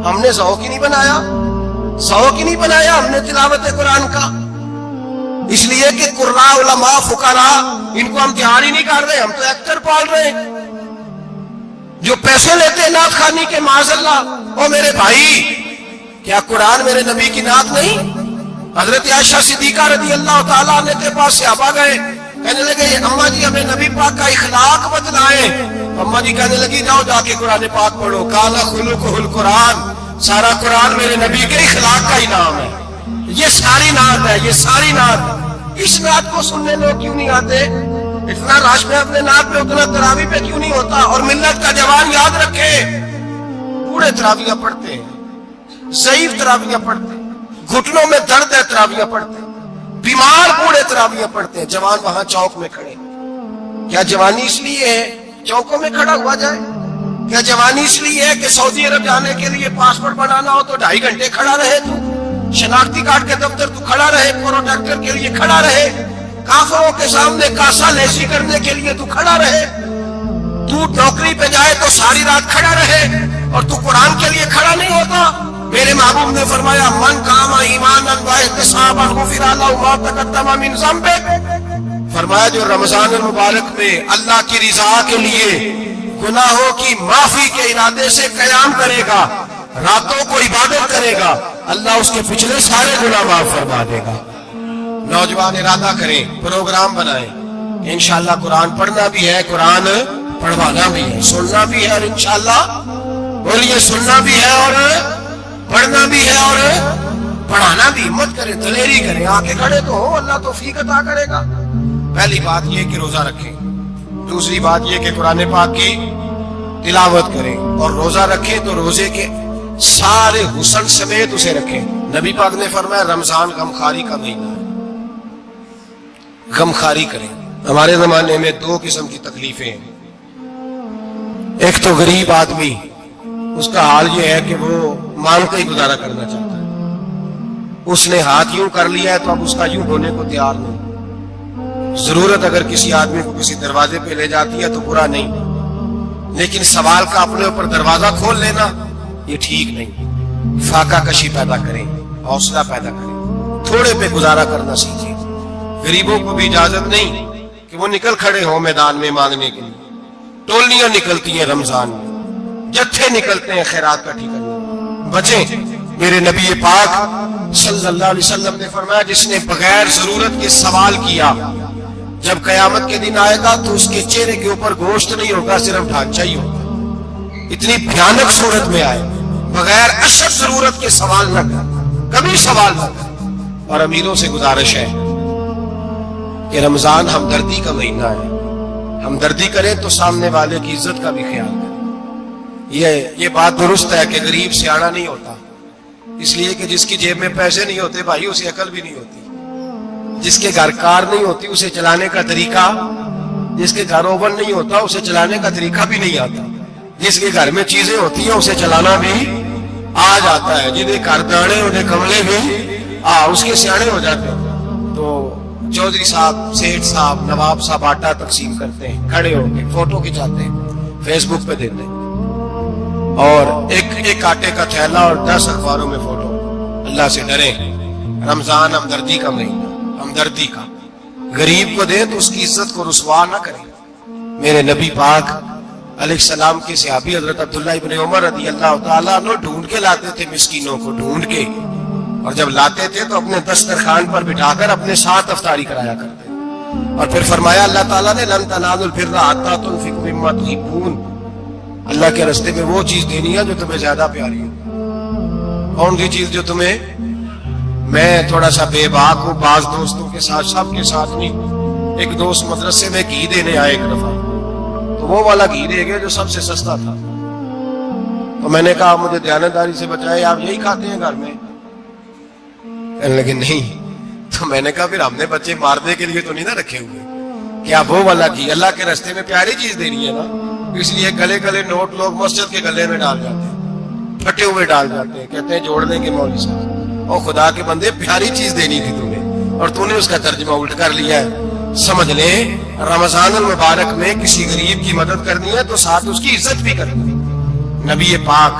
ہم نے ذوق ہی نہیں بنایا, ذوق ہی نہیں بنایا ہم نے تلاوت قرآن کا. اس لیے کہ قراء علماء فقراء ان کو ہم تیار ہی نہیں کر رہے, ہم تو ایکٹر پال رہے ہیں جو پیسے لیتے ہیں نعت خوانی کے. معاذ اللہ. او میرے بھائی, کیا قرآن میرے نبی کی نعت نہیں؟ حضرت عائشہ صدیقہ رضی اللہ تعالیٰ عنہ کے پاس صحابہ گئے, کہنے لگے اماں جی ہمیں نبی پاک کا اخلاق بتلائیں. اماں جی کہنے لگی جاؤ جا کے قرآن پاک پڑھو. قال خلقہ القرآن, سارا قرآن میرے نبی کے اخلاق کا ہی نام ہے. یہ ساری نعت ہے, یہ ساری نعت. اس نعت کو سننے لوگ کیوں نہیں آتے؟ اتنا رش میں اپنے نعت پہ, اتنا تراویح پہ کیوں نہیں ہوتا؟ اور ملت کا جوان یاد رکھے, بوڑھے تراویح پڑھتے ہیں, ضعیف تراویح پڑھتے ہیں, گھٹنوں میں درد ہے تراویح پڑھتے ہیں, بیمار بوڑھے تراویح پڑھتے ہیں. جوان وہاں چوک میں کھڑے. کیا جوانی اس لیے ہے چوکوں میں کھڑا ہوا جائے؟ کیا جوانی اس لیے ہے کہ سعودی عرب جانے کے لیے پاسپورٹ بنانا ہو تو 2.5 گھنٹے کھڑا رہے, تو شناختی کارڈ کے دفتر تو کھڑا رہے, پروٹیکٹر کے لیے کھڑا رہے, کافروں کے سامنے کاسا لیسی کرنے کے لیے تو کھڑا رہے, تو نوکری پہ جائے تو ساری رات کھڑا رہے, اور تو قرآن کے لیے کھڑا نہیں ہوتا؟ میرے محبوب نے فرمایا من قام ایمانا واحتسابا غفر له ما تقدم من ذنبه. فرمایا جو رمضان المبارک میں اللہ کی رضا کے لیے گناہوں کی معافی کے ارادے سے قیام کرے گا, راتوں کو عبادت کرے گا, اللہ اس کے پچھلے سارے گناہ معاف فرما دے گا. نوجوان ارادہ کریں, پروگرام بنائیں, انشاءاللہ قرآن پڑھنا بھی ہے, قرآن پڑھوانا بھی ہے, سننا بھی ہے, اور انشاءاللہ بولیے سننا بھی ہے اور پڑھنا بھی ہے اور پڑھانا بھی. ہمت کریں, دلیری کریں, آگے کھڑے تو ہو, اللہ توفیق عطا کرے گا. پہلی بات یہ کہ روزہ رکھیں, دوسری بات یہ کہ قرآن پاک کی تلاوت کریں, اور روزہ رکھیں تو روزے کے سارے حسن سمیت اسے رکھیں. نبی پاک نے فرمایا رمضان غمخواری کا مہینہ ہے, غمخواری کریں. ہمارے زمانے میں دو قسم کی تکلیفیں ہیں. ایک تو غریب آدمی، اس کا حال یہ ہے کہ وہ مانگ کے ہی گزارا کرنا چاہتا ہے. اس نے ہاتھ یوں کر لیا ہے تو اب اس کا یوں ہونے کو تیار نہیں. ضرورت اگر کسی آدمی کو کسی دروازے پہ لے جاتی ہے تو برا نہیں، لیکن سوال کا اپنے اوپر دروازہ کھول لینا یہ ٹھیک نہیں. فاقہ کشی پیدا کریں، حوصلہ پیدا کریں، تھوڑے پہ گزارا کرنا سیکھیں. غریبوں کو بھی اجازت نہیں کہ وہ نکل کھڑے ہوں میدان میں مانگنے کے لیے. ٹولیاں نکلتی ہیں رمضان میں، جتھے نکلتے ہیں خیرات کا ٹھکانا. بچیں. میرے نبی پاک صلی اللہ علیہ وسلم نے فرمایا جس نے بغیر ضرورت کے سوال کیا، جب قیامت کے دن آئے گا تو اس کے چہرے کے اوپر گوشت نہیں ہوگا، صرف ڈھانچہ ہی ہوگا. اتنی بھیانک صورت میں آئے. بغیر اشد ضرورت کے سوال نہ کر، کبھی سوال نہ کر. اور امیروں سے گزارش ہے کہ رمضان ہمدردی کا مہینہ ہے. ہمدردی کریں تو سامنے والے کی عزت کا بھی خیال کریں. یہ بات درست ہے کہ غریب سیاڑا نہیں ہوتا، اس لیے کہ جس کی جیب میں پیسے نہیں ہوتے بھائی اسے عقل بھی نہیں ہوتی. جس کے گھر کار نہیں ہوتی اسے چلانے کا طریقہ، جس کے گھر اوون نہیں ہوتا اسے چلانے کا طریقہ بھی نہیں آتا. جس کے گھر میں چیزیں ہوتی ہیں اسے چلانا بھی آ جاتا ہے. جنہیں گھر دانے انہیں کملے بھی اس کے سیانے ہو جاتے ہیں. تو چودھری صاحب، سیٹھ صاحب، نواب صاحب آٹا تقسیم کرتے ہیں، کھڑے ہو کے فوٹو کھچاتے ہیں، فیس بک پہ دیتے ہیں، اور ایک آٹے کا تھیلا اور 10 اخباروں میں فوٹو. اللہ سے ڈریں. رمضان ہمدردی کا مہینہ، ہمدردی کا. غریب کو دیں تو اس کی عزت کو رسوا نہ کریں. میرے نبی پاک علیہ السلام کے صحابی حضرت عبداللہ ابن عمر رضی اللہ تعالیٰ عنہ ڈھونڈ کے لاتے تھے مسکینوں کو، ڈھونڈ کے. اور جب لاتے تھے تو اپنے دسترخوان پر بٹھا کر اپنے ساتھ افطاری کرایا کرتے. اور پھر فرمایا اللہ تعالیٰ نے لن تنالوا البر حتی تنفقوا مما تحبون. اللہ کے راستے میں وہ چیز دینی ہے جو تمہیں زیادہ پیاری ہے. کون سی چیز جو تمہیں؟ میں تھوڑا سا بے باک ہوں، بعض دوستوں کے ساتھ، سب کے ساتھ نہیں. ایک دوست مدرسے میں گھی دینے آئے ایک دفعہ، تو وہ والا گھی دے گئے جو سب سے سستا تھا. تو میں نے کہا مجھے دیانتداری سے بچائے، آپ یہی کھاتے ہیں گھر میں؟ کہنے لگے نہیں. تو میں نے کہا پھر ہم نے بچے مارنے کے لیے تو نہیں نہ رکھے ہوئے، کیا وہ والا گھی اللہ کے راستے میں پیاری چیز دینی ہے نا. اس لیے گلے گلے نوٹ لوگ مسجد کے گلے میں ڈال جاتے ہیں، پھٹے ہوئے ڈال جاتے ہیں، کہتے ہیں جوڑ دیں گے مولوی صاحب. اور خدا کے بندے پیاری چیز دینی تھی تمہیں، اور تو نے اس کا ترجمہ الٹ کر لیا ہے. سمجھ لیں رمضان المبارک میں کسی غریب کی مدد کرنی ہے تو ساتھ اس کی عزت بھی کرنی ہے. نبی پاک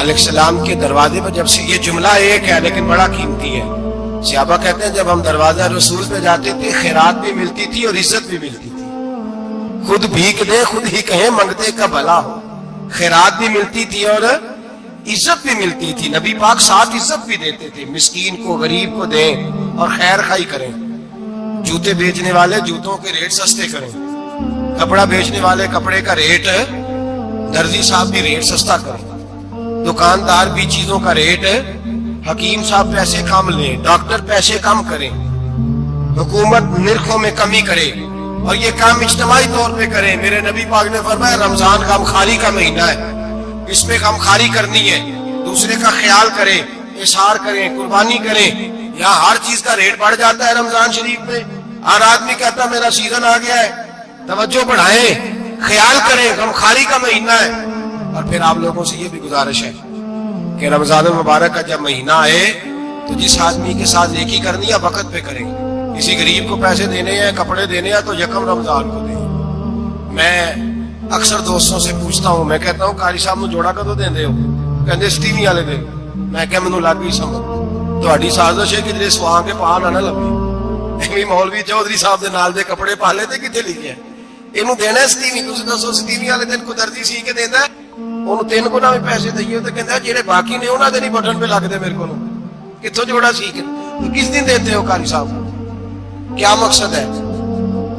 علیہ السلام کے دروازے پر جب سے، یہ جملہ ایک ہے لیکن بڑا قیمتی ہے. صحابہ کہتے ہیں جب ہم دروازہ رسول پہ جاتے تھے خیرات بھی ملتی تھی اور عزت بھی ملتی تھی. خود بھیک دے خود ہی کہیں منگتے کا بھلا ہو. خیرات بھی ملتی تھی اور عزت بھی ملتی تھی. نبی پاک ساتھ عزت بھی دیتے تھے. مسکین کو، غریب کو دیں اور خیر خائی کریں. جوتے بیچنے والے جوتوں کے ریٹ سستے کریں، کپڑا بیچنے والے کپڑے کا ریٹ، درزی صاحب بھی ریٹ سستا کریں، دکاندار بھی چیزوں کا ریٹ، حکیم صاحب پیسے کم لیں، ڈاکٹر پیسے کم کریں، حکومت نرخوں میں کمی کرے، اور یہ کام اجتماعی طور پہ کریں. میرے نبی پاک نے فرمایا رمضان غمخواری کا مہینہ ہے، اس میں غمخواری کرنی ہے. دوسرے کا خیال کریں، اظہار کریں، قربانی کریں. یہاں ہر چیز کا ریٹ بڑھ جاتا ہے رمضان شریف میں. ہر آدمی کہتا میرا سیزن آ گیا ہے. توجہ بڑھائیں، خیال کریں، غمخواری کا مہینہ ہے. اور پھر آپ لوگوں سے یہ بھی گزارش ہے کہ رمضان المبارک کا جب مہینہ آئے تو جس آدمی کے ساتھ نیکی کرنی ہے وقت پہ کریں. کسی غریب کو پیسے دینے ہیں، کپڑے دینے ہیں تو یکم رمضان کو دیں. میں اکثر دوستوں سے پوچھتا ہوں، میں کہتا ہوں قاری صاحب نو جوڑا کدو دیندے ہو؟ کہندے سٹیوی والے دے. میں کہ مینوں لگ گئی سمجھ تہاڈی سازش ہے کہ جڑے سواں کے پا نہ لبے. ایویں مولوی چودھری صاحب دے نال دے کپڑے پا لے تے کتے لکھے ہے اینوں دینا ہے سٹیوی. تسی دسو سٹیوی والے دن کو درزی سی کے دیندا ہے اونوں 3 گنا بھی پیسے دئیے تے کہندا جڑے باقی نے انہاں دے نہیں بٹن پہ لگ دے میرے کولوں. کتھوں جوڑا سی کے تو کس دن دیتے ہو قاری صاحب؟ کیا مقصد ہے؟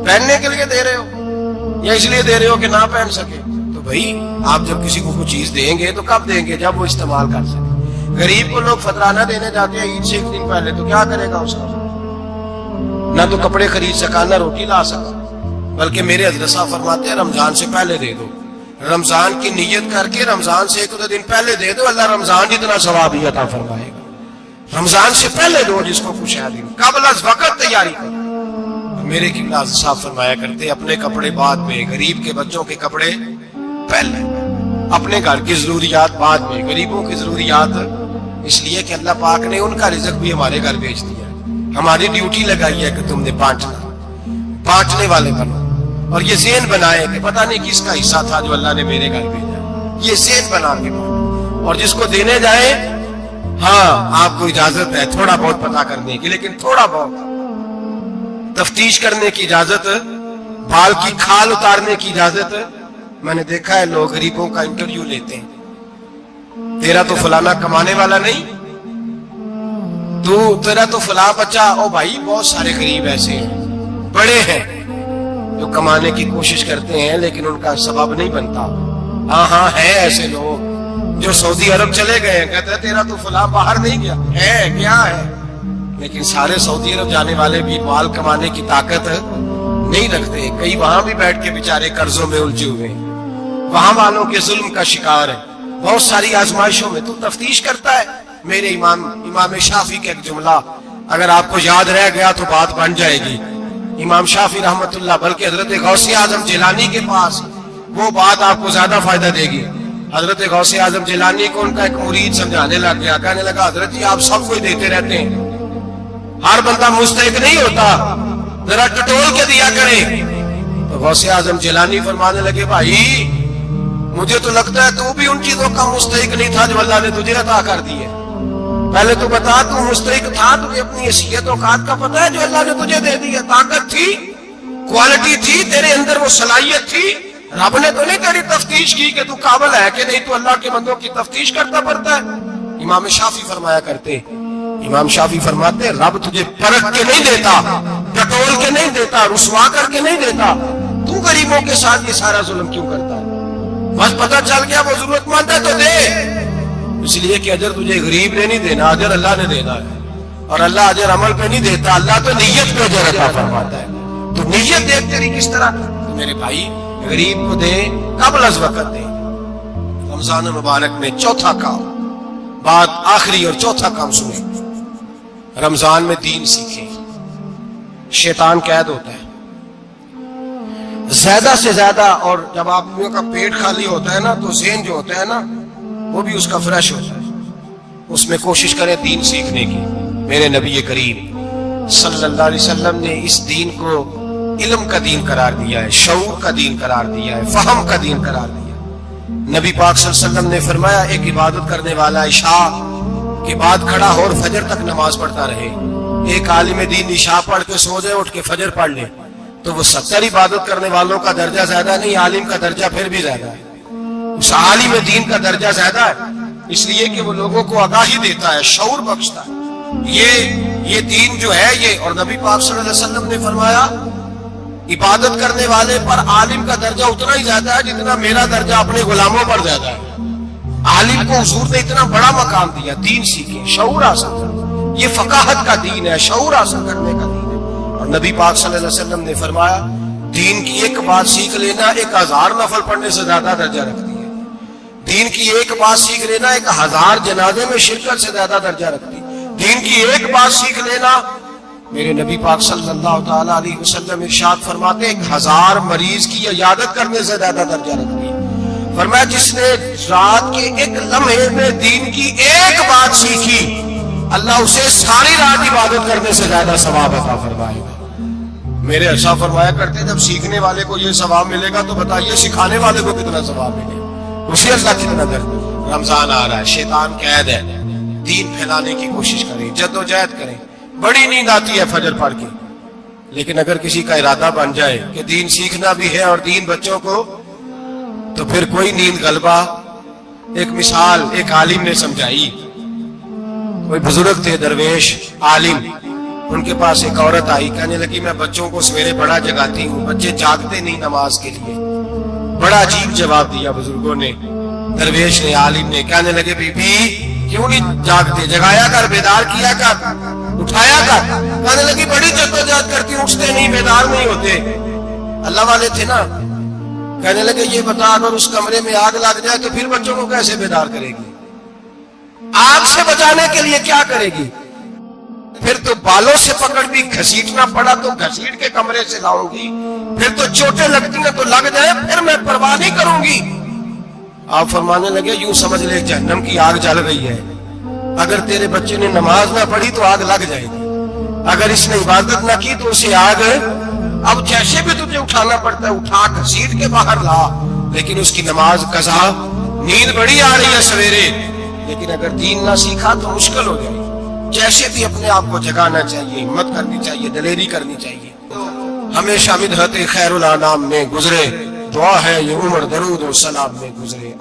پہننے کے لیے دے رہے ہو یا اس لیے دے رہے ہو کہ نہ پہن سکے؟ تو بھائی آپ جب کسی کو کوئی چیز دیں گے تو کب دیں گے؟ جب وہ استعمال کر سکے. غریب کو لوگ فطرانہ دینے جاتے ہیں عید سے 1 دن پہلے، تو کیا کرے گا اس کا؟ نہ تو کپڑے خرید سکا نہ روٹی لا سکا. بلکہ میرے حضرت صاحب فرماتے ہیں رمضان سے پہلے دے دو. رمضان کی نیت کر کے رمضان سے 1 دن پہلے دے دو، اللہ رمضان جتنا ثواب عطا فرمائے گا. رمضان سے پہلے دو جس کو کچھ ہے دن، قبل از وقت تیاری کرو. میرے قبلہ صاحب فرمایا کرتے اپنے کپڑے بعد میں، غریب کے بچوں کے کپڑے پہلے، اپنے گھر کی ضروریات بعد میں، غریبوں کی ضروریات، اس لیے کہ اللہ پاک نے ان کا رزق بھی ہمارے گھر بھیج دیا ہے، ہماری ڈیوٹی لگائی ہے کہ تم نے بانٹنے والے بنو، اور یہ ذہن بنائے کہ پتہ نہیں کس کا حصہ تھا جو اللہ نے میرے گھر بھیجا، یہ ذہن بنا کے، اور جس کو دینے جائے ہاں آپ کو اجازت ہے تھوڑا بہت پتہ کرنے کی، لیکن تھوڑا بہت تفتیش کرنے کی اجازت، بال کی کھال اتارنے کی اجازت۔ میں نے دیکھا ہے لوگ غریبوں کا انٹرویو لیتے ہیں، تیرا تو فلانا کمانے والا نہیں، تیرا تو فلاں بچہ، او بھائی بہت سارے غریب ایسے ہیں، بڑے ہیں جو کمانے کی کوشش کرتے ہیں لیکن ان کا سبب نہیں بنتا۔ ہاں ہے ایسے لوگ جو سعودی عرب چلے گئے ہیں، کہتے ہیں تیرا تو فلاں باہر نہیں گیا، ہے کیا ہے، لیکن سارے سعودی عرب جانے والے بھی مال کمانے کی طاقت نہیں رکھتے، کئی وہاں بھی بیٹھ کے بیچارے قرضوں میں الجھے ہوئے ہیں، وہاں والوں کے ظلم کا شکار ہے، بہت ساری آزمائشوں میں۔ تو تفتیش کرتا ہے۔ میرے امام شافعی کا ایک جملہ اگر آپ کو یاد رہ گیا تو بات بن جائے گی۔ امام شافعی رحمت اللہ، بلکہ حضرت غوث اعظم جیلانی کے پاس وہ بات آپ کو زیادہ فائدہ دے گی۔ حضرت غوث اعظم جیلانی کو ان کا ایک مرید سمجھانے لگ گیا، کہنے لگا حضرت جی آپ سب کو دیتے رہتے ہیں، ہر بندہ مستحق نہیں ہوتا، ذرا ٹٹول کے دیا کریں۔ تو غوث اعظم جیلانی فرمانے لگے بھائی مجھے تو لگتا ہے تو بھی ان چیزوں کا مستحق نہیں تھا جو اللہ نے تجھے عطا کر دی ہے، پہلے تو بتا تو مستحق تھا، تجھے اپنی حیثیت اوقات کا پتہ ہے جو اللہ نے تجھے دے دی ہے، طاقت تھی، کوالٹی تھی، تیرے اندر وہ صلاحیت تھی، رب نے تو نہیں تیری تفتیش کی کہ تو قابل ہے کہ نہیں، تو اللہ کے بندوں کی تفتیش کرتا پڑتا ہے۔ امام شافعی فرمایا کرتے، امام شافعی فرماتے رب تجھے پرکھ کے نہیں دیتا، ٹٹول کے نہیں دیتا، رسوا کر کے نہیں دیتا، تو غریبوں کے ساتھ یہ سارا ظلم کیوں کرتا ہے؟ بس پتہ چل گیا وہ ضرورت مند ہے تو دے، اس لیے کہ اجر تجھے غریب نے نہیں دینا، اجر اللہ نے دینا ہے، اور اللہ اجر عمل پہ نہیں دیتا، اللہ تو نیت پہ اجر عطا فرماتا ہے۔ تو نیت دیکھ تیری کس طرح، تو میرے بھائی غریب کو دے، قبل از وقت دے۔ رمضان مبارک میں چوتھا کام، بات آخری اور چوتھا کام سنیں، رمضان میں دین سیکھیں۔ شیطان قید ہوتا ہے زیادہ سے زیادہ، اور جب آدمیوں کا پیٹ خالی ہوتا ہے نا تو ذہن جو ہوتا ہے نا وہ بھی اس کا فریش ہوتا ہے، اس میں کوشش کریں دین سیکھنے کی۔ میرے نبی کریم صلی اللہ علیہ وسلم نے اس دین کو علم کا دین قرار دیا ہے، شعور کا دین قرار دیا ہے، فہم کا دین قرار دیا ہے۔ نبی پاک صلی اللہ علیہ وسلم نے فرمایا ایک عبادت کرنے والا عشاء کے بعد کھڑا ہو اور فجر تک نماز پڑھتا رہے، ایک عالم دین عشاء پڑھ کے سو جائے، اٹھ کے فجر پڑھ لے، تو وہ 70 عبادت کرنے والوں کا درجہ زیادہ نہیں، عالم کا درجہ پھر بھی زیادہ ہے، اس عالم دین کا درجہ زیادہ ہے، اس لیے کہ وہ لوگوں کو آگاہی دیتا ہے، شعور بخشتا ہے۔ یہ دین جو ہے یہ، اور نبی پاک صلی اللہ علیہ وسلم نے فرمایا عبادت کرنے والے پر عالم کا درجہ اتنا ہی زیادہ ہے جتنا میرا درجہ اپنے غلاموں پر زیادہ ہے۔ عالم کو حضور نے اتنا بڑا مقام دیا، دین سیکھیں، شعور حاصل کریں، یہ فقاہت کا دین ہے، شعور حاصل کرنے کا دین ہے۔ اور نبی پاک صلی اللہ علیہ وسلم نے فرمایا دین کی ایک بات سیکھ لینا 1000 نفل پڑھنے سے زیادہ درجہ رکھتی ہے، دین کی ایک بات سیکھ لینا 1000 جنازے میں شرکت سے زیادہ درجہ رکھتی ہے، دین کی ایک بات سیکھ لینا، میرے نبی پاک صلی اللہ تعالی علیہ وسلم ارشاد فرماتے 1000 مریض کی عیادت کرنے سے زیادہ درجہ رکھتی ہے۔ فرمایا جس نے رات کے ایک لمحے میں دین کی ایک بات سیکھی، اللہ اسے ساری رات عبادت کرنے سے زیادہ ثواب عطا فرمائے گا۔ میرے ایسا فرمایا کرتے جب سیکھنے والے کو یہ ثواب ملے گا تو بتائیے سکھانے والے کو کتنا ثواب ملے گا، اسے اللہ کتنا درد۔ رمضان آ رہا ہے، شیطان قید ہے، دین پھیلانے کی کوشش کریں، جد و جہد کریں۔ بڑی نیند آتی ہے فجر پڑھ کے، لیکن اگر کسی کا ارادہ بن جائے کہ دین سیکھنا بھی ہے اور دین بچوں کو، تو پھر کوئی نیند غلبہ۔ ایک مثال ایک عالم نے سمجھائی، کوئی بزرگ تھے درویش عالم، ان کے پاس ایک عورت آئی، کہنے لگی میں بچوں کو سویرے بڑا جگاتی ہوں، بچے جاگتے نہیں نماز کے لیے۔ بڑا عجیب جواب دیا بزرگوں نے، درویش نے، عالم نے، کہنے لگے بی بی کیوں نہیں جاگتے، جگایا کر، بیدار کیا کر، اٹھایا کر۔ کہنے لگی بڑی جدوجہد کرتی ہوں، اٹھتے نہیں، بیدار نہیں ہوتے۔ اللہ والے تھے نا۔ کہنے لگے یہ بتا اگر اس کمرے میں آگ لگ جائے تو پھر بچوں کو کیسے بیدار کرے گی، آگ سے بچانے کے لیے کیا کرے گی؟ پھر تو بالوں سے پکڑ بھی گھسیٹنا پڑا تو گھسیٹ کے کمرے سے لاؤں گی، پھر تو چوٹیں لگتی ہیں تو لگ جائے، پھر میں پرواہ نہیں کروں گی۔ آپ فرمانے لگے یوں سمجھ لے جہنم کی آگ جل رہی ہے، اگر تیرے بچے نے نماز نہ پڑھی تو آگ لگ جائے گی، اگر اس نے عبادت نہ کی تو اسے آگ، اب جیسے بھی تجھے اٹھانا پڑتا ہے اٹھا گھسیٹ کے باہر لا، لیکن اس کی نماز قضا، نیند بڑی آ رہی ہے سویرے، لیکن اگر دین نہ سیکھا تو مشکل ہو جائے۔ جیسے بھی اپنے آپ کو جگانا چاہیے، ہمت کرنی چاہیے، دلیری کرنی چاہیے۔ ہمیشہ مدحت خیر الانام میں گزرے، دعا ہے یہ عمر درود و سلام میں گزرے۔